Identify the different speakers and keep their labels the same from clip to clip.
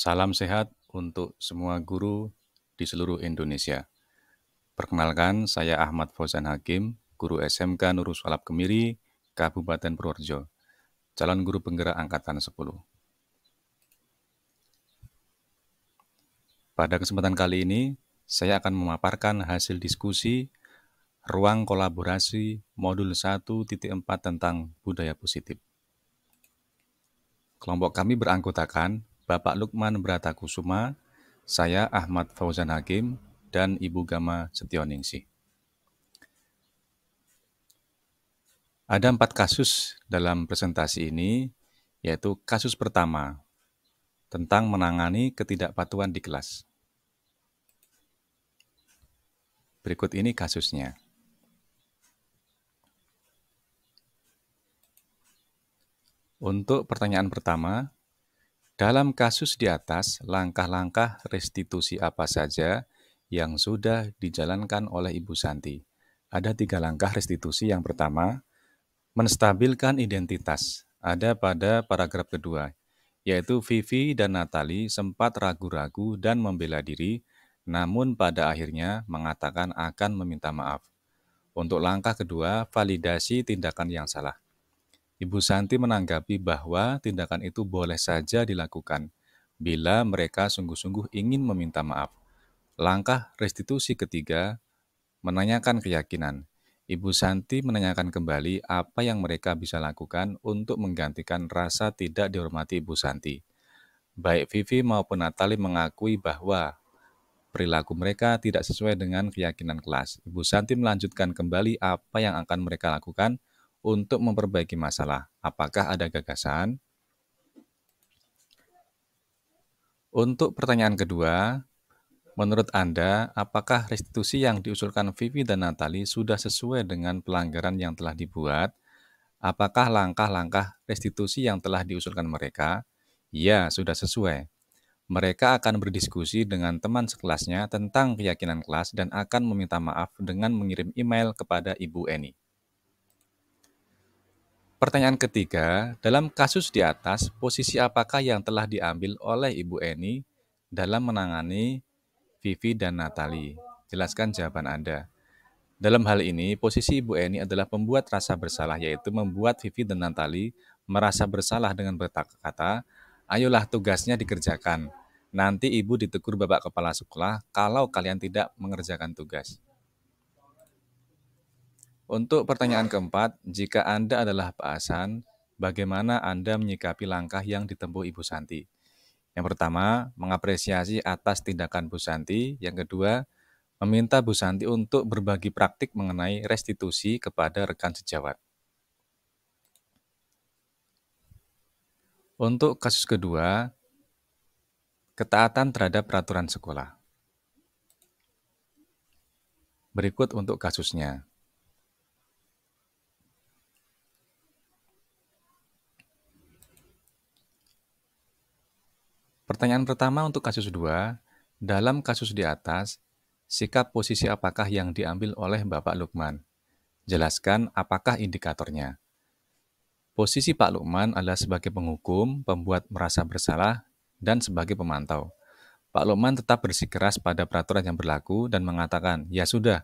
Speaker 1: Salam sehat untuk semua guru di seluruh Indonesia. Perkenalkan, saya Ahmad Fauzan Hakim, guru SMK Nurul Shalab Kemiri, Kabupaten Purworejo, calon guru penggerak Angkatan 10. Pada kesempatan kali ini, saya akan memaparkan hasil diskusi Ruang Kolaborasi Modul 1.4 tentang Budaya Positif. Kelompok kami beranggotakan Bapak Lukman Bratakusuma, saya Ahmad Fauzan Hakim, dan Ibu Gama Setioningsi. Ada 4 kasus dalam presentasi ini, yaitu kasus pertama, tentang menangani ketidakpatuhan di kelas. Berikut ini kasusnya. Untuk pertanyaan pertama, dalam kasus di atas, langkah-langkah restitusi apa saja yang sudah dijalankan oleh Ibu Santi? Ada 3 langkah restitusi. Yang pertama, menstabilkan identitas. Ada pada paragraf kedua, yaitu Vivi dan Natali sempat ragu-ragu dan membela diri, namun pada akhirnya mengatakan akan meminta maaf. Untuk langkah kedua, validasi tindakan yang salah. Ibu Santi menanggapi bahwa tindakan itu boleh saja dilakukan bila mereka sungguh-sungguh ingin meminta maaf. Langkah restitusi ketiga, menanyakan keyakinan. Ibu Santi menanyakan kembali apa yang mereka bisa lakukan untuk menggantikan rasa tidak dihormati Ibu Santi. Baik Vivi maupun Natali mengakui bahwa perilaku mereka tidak sesuai dengan keyakinan kelas. Ibu Santi melanjutkan kembali apa yang akan mereka lakukan untuk memperbaiki masalah. Apakah ada gagasan? Untuk pertanyaan kedua, menurut Anda, apakah restitusi yang diusulkan Vivi dan Natali sudah sesuai dengan pelanggaran yang telah dibuat? Apakah langkah-langkah restitusi yang telah diusulkan mereka? Ya, sudah sesuai. Mereka akan berdiskusi dengan teman sekelasnya tentang keyakinan kelas dan akan meminta maaf dengan mengirim email kepada Ibu Eni. Pertanyaan ketiga, dalam kasus di atas, posisi apakah yang telah diambil oleh Ibu Eni dalam menangani Vivi dan Natali? Jelaskan jawaban Anda. Dalam hal ini, posisi Ibu Eni adalah pembuat rasa bersalah, yaitu membuat Vivi dan Natali merasa bersalah dengan berkata, ayolah tugasnya dikerjakan. Nanti Ibu ditegur Bapak Kepala Sekolah kalau kalian tidak mengerjakan tugas. Untuk pertanyaan keempat, jika Anda adalah Pak Hasan, bagaimana Anda menyikapi langkah yang ditempuh Ibu Santi? Yang pertama, mengapresiasi atas tindakan Bu Santi. Yang kedua, meminta Bu Santi untuk berbagi praktik mengenai restitusi kepada rekan sejawat. Untuk kasus kedua, ketaatan terhadap peraturan sekolah. Berikut untuk kasusnya. Pertanyaan pertama untuk kasus 2, dalam kasus di atas, sikap posisi apakah yang diambil oleh Bapak Lukman? Jelaskan apakah indikatornya. Posisi Pak Lukman adalah sebagai penghukum, pembuat merasa bersalah, dan sebagai pemantau. Pak Lukman tetap bersikeras pada peraturan yang berlaku dan mengatakan, ya sudah,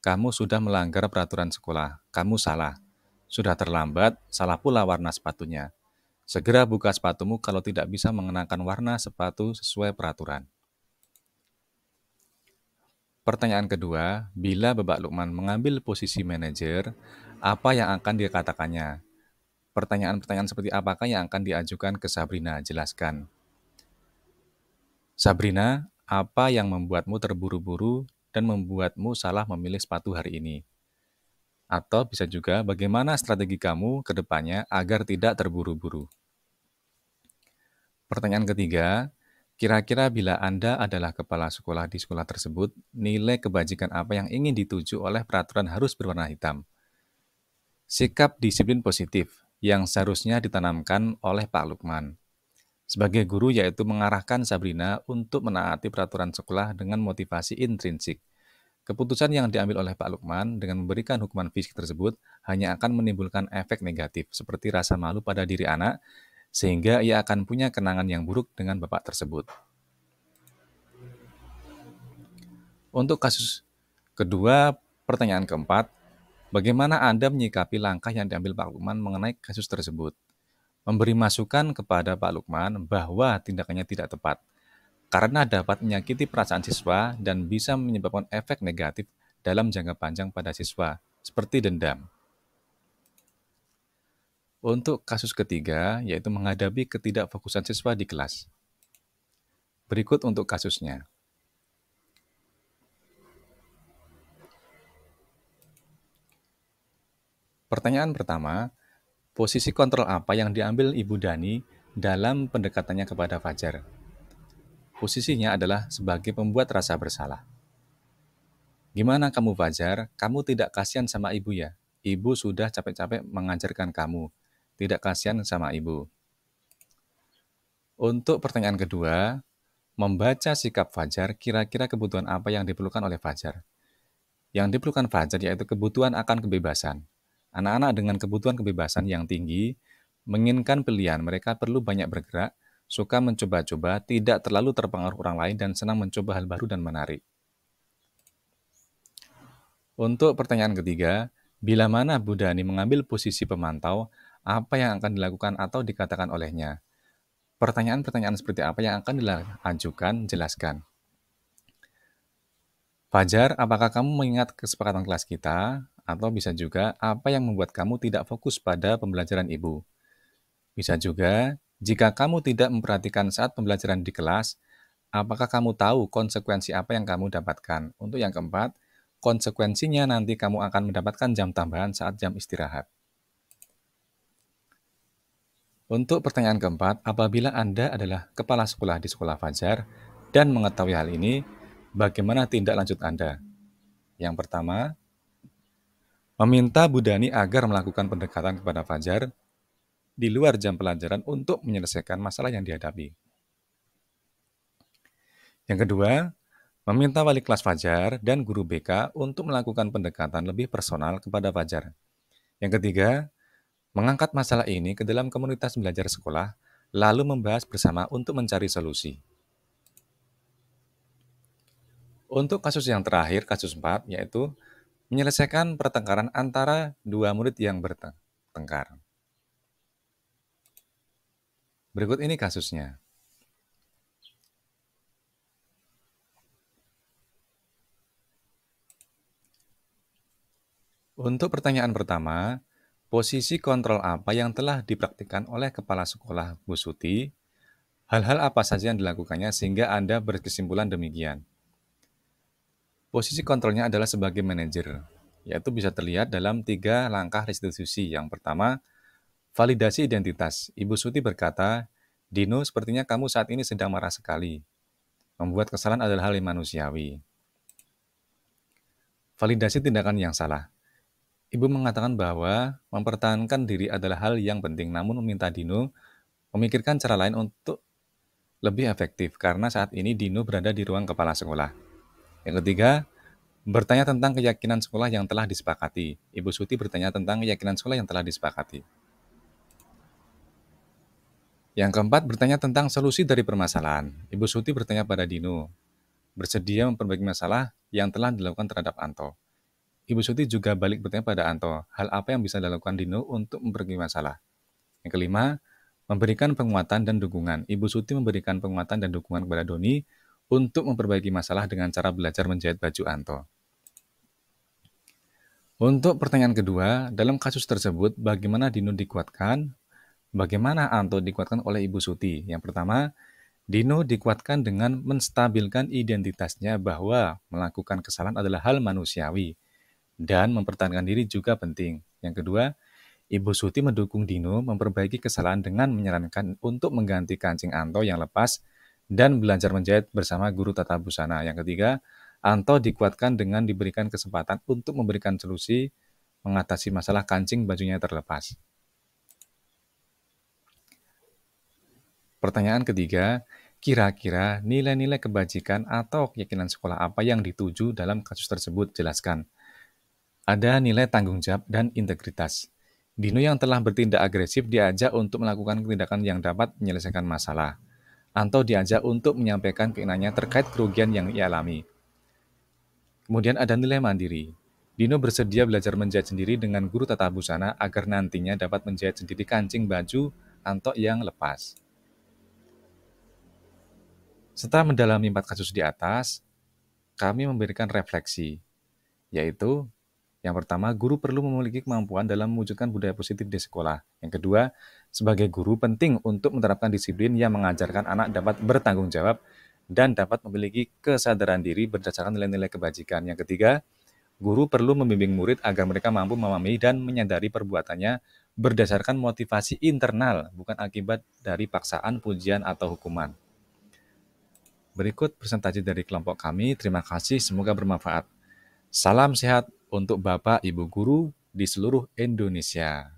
Speaker 1: kamu sudah melanggar peraturan sekolah, kamu salah. Sudah terlambat, salah pula warna sepatunya. Segera buka sepatumu kalau tidak bisa mengenakan warna sepatu sesuai peraturan. Pertanyaan kedua, bila Bapak Lukman mengambil posisi manajer, apa yang akan dikatakannya? Pertanyaan-pertanyaan seperti apakah yang akan diajukan ke Sabrina? Jelaskan. Sabrina, apa yang membuatmu terburu-buru dan membuatmu salah memilih sepatu hari ini? Atau bisa juga bagaimana strategi kamu ke depannya agar tidak terburu-buru? Pertanyaan ketiga, kira-kira bila Anda adalah kepala sekolah di sekolah tersebut, nilai kebajikan apa yang ingin dituju oleh peraturan harus berwarna hitam? Sikap disiplin positif yang seharusnya ditanamkan oleh Pak Lukman. Sebagai guru yaitu mengarahkan Sabrina untuk menaati peraturan sekolah dengan motivasi intrinsik. Keputusan yang diambil oleh Pak Lukman dengan memberikan hukuman fisik tersebut hanya akan menimbulkan efek negatif seperti rasa malu pada diri anak sehingga ia akan punya kenangan yang buruk dengan bapak tersebut. Untuk kasus kedua, pertanyaan keempat, bagaimana Anda menyikapi langkah yang diambil Pak Lukman mengenai kasus tersebut? Memberi masukan kepada Pak Lukman bahwa tindakannya tidak tepat, karena dapat menyakiti perasaan siswa dan bisa menyebabkan efek negatif dalam jangka panjang pada siswa, seperti dendam. Untuk kasus ketiga, yaitu menghadapi ketidakfokusan siswa di kelas. Berikut untuk kasusnya. Pertanyaan pertama, posisi kontrol apa yang diambil Ibu Dani dalam pendekatannya kepada Fajar? Posisinya adalah sebagai pembuat rasa bersalah. Gimana kamu Fajar? Kamu tidak kasihan sama ibu ya? Ibu sudah capek-capek mengajarkan kamu. Tidak kasihan sama ibu. Untuk pertanyaan kedua, membaca sikap Fajar, kira-kira kebutuhan apa yang diperlukan oleh Fajar? Yang diperlukan Fajar yaitu kebutuhan akan kebebasan. Anak-anak dengan kebutuhan kebebasan yang tinggi menginginkan pilihan, mereka perlu banyak bergerak, suka mencoba-coba, tidak terlalu terpengaruh orang lain, dan senang mencoba hal baru dan menarik. Untuk pertanyaan ketiga, bila mana Bu Dani mengambil posisi pemantau, apa yang akan dilakukan atau dikatakan olehnya? Pertanyaan-pertanyaan seperti apa yang akan diajukan, jelaskan. Fajar, apakah kamu mengingat kesepakatan kelas kita? Atau bisa juga, apa yang membuat kamu tidak fokus pada pembelajaran ibu? Bisa juga, jika kamu tidak memperhatikan saat pembelajaran di kelas, apakah kamu tahu konsekuensi apa yang kamu dapatkan? Untuk yang keempat, konsekuensinya nanti kamu akan mendapatkan jam tambahan saat jam istirahat. Untuk pertanyaan keempat, apabila Anda adalah kepala sekolah di sekolah Fajar dan mengetahui hal ini, bagaimana tindak lanjut Anda? Yang pertama, meminta Bu Dani agar melakukan pendekatan kepada Fajar di luar jam pelajaran untuk menyelesaikan masalah yang dihadapi. Yang kedua, meminta wali kelas Fajar dan guru BK untuk melakukan pendekatan lebih personal kepada Fajar. Yang ketiga, mengangkat masalah ini ke dalam komunitas belajar sekolah, lalu membahas bersama untuk mencari solusi. Untuk kasus yang terakhir, kasus 4, yaitu menyelesaikan pertengkaran antara dua murid yang bertengkar. Berikut ini kasusnya. Untuk pertanyaan pertama, posisi kontrol apa yang telah dipraktikkan oleh kepala sekolah Bu Suti? Hal-hal apa saja yang dilakukannya sehingga Anda berkesimpulan demikian? Posisi kontrolnya adalah sebagai manajer, yaitu bisa terlihat dalam 3 langkah restitusi. Yang pertama, validasi identitas. Ibu Suti berkata, Dino, sepertinya kamu saat ini sedang marah sekali. Membuat kesalahan adalah hal yang manusiawi. Validasi tindakan yang salah. Ibu mengatakan bahwa mempertahankan diri adalah hal yang penting, namun meminta Dino memikirkan cara lain untuk lebih efektif, karena saat ini Dino berada di ruang kepala sekolah. Yang ketiga, bertanya tentang keyakinan sekolah yang telah disepakati. Ibu Suti bertanya tentang keyakinan sekolah yang telah disepakati. Yang keempat, bertanya tentang solusi dari permasalahan. Ibu Suti bertanya pada Dino, bersedia memperbaiki masalah yang telah dilakukan terhadap Anto. Ibu Suti juga balik bertanya pada Anto, hal apa yang bisa dilakukan Dino untuk memperbaiki masalah. Yang kelima, memberikan penguatan dan dukungan. Ibu Suti memberikan penguatan dan dukungan kepada Doni untuk memperbaiki masalah dengan cara belajar menjahit baju Anto. Untuk pertanyaan kedua, dalam kasus tersebut, bagaimana Dino dikuatkan? Bagaimana Anto dikuatkan oleh Ibu Suti? Yang pertama, Dino dikuatkan dengan menstabilkan identitasnya bahwa melakukan kesalahan adalah hal manusiawi dan mempertahankan diri juga penting. Yang kedua, Ibu Suti mendukung Dino memperbaiki kesalahan dengan menyarankan untuk mengganti kancing Anto yang lepas dan belajar menjahit bersama guru tata busana. Yang ketiga, Anto dikuatkan dengan diberikan kesempatan untuk memberikan solusi mengatasi masalah kancing bajunya terlepas. Pertanyaan ketiga, kira-kira nilai-nilai kebajikan atau keyakinan sekolah apa yang dituju dalam kasus tersebut? Jelaskan. Ada nilai tanggung jawab dan integritas. Dino yang telah bertindak agresif diajak untuk melakukan tindakan yang dapat menyelesaikan masalah, atau diajak untuk menyampaikan keinginannya terkait kerugian yang ia alami. Kemudian ada nilai mandiri. Dino bersedia belajar menjahit sendiri dengan guru tata busana agar nantinya dapat menjahit sendiri kancing baju antok yang lepas. Setelah mendalami 4 kasus di atas, kami memberikan refleksi, yaitu yang pertama, guru perlu memiliki kemampuan dalam mewujudkan budaya positif di sekolah. Yang kedua, sebagai guru penting untuk menerapkan disiplin yang mengajarkan anak dapat bertanggung jawab dan dapat memiliki kesadaran diri berdasarkan nilai-nilai kebajikan. Yang ketiga, guru perlu membimbing murid agar mereka mampu memahami dan menyadari perbuatannya berdasarkan motivasi internal, bukan akibat dari paksaan, pujian, atau hukuman. Berikut presentasi dari kelompok kami. Terima kasih, semoga bermanfaat. Salam sehat untuk Bapak Ibu guru di seluruh Indonesia.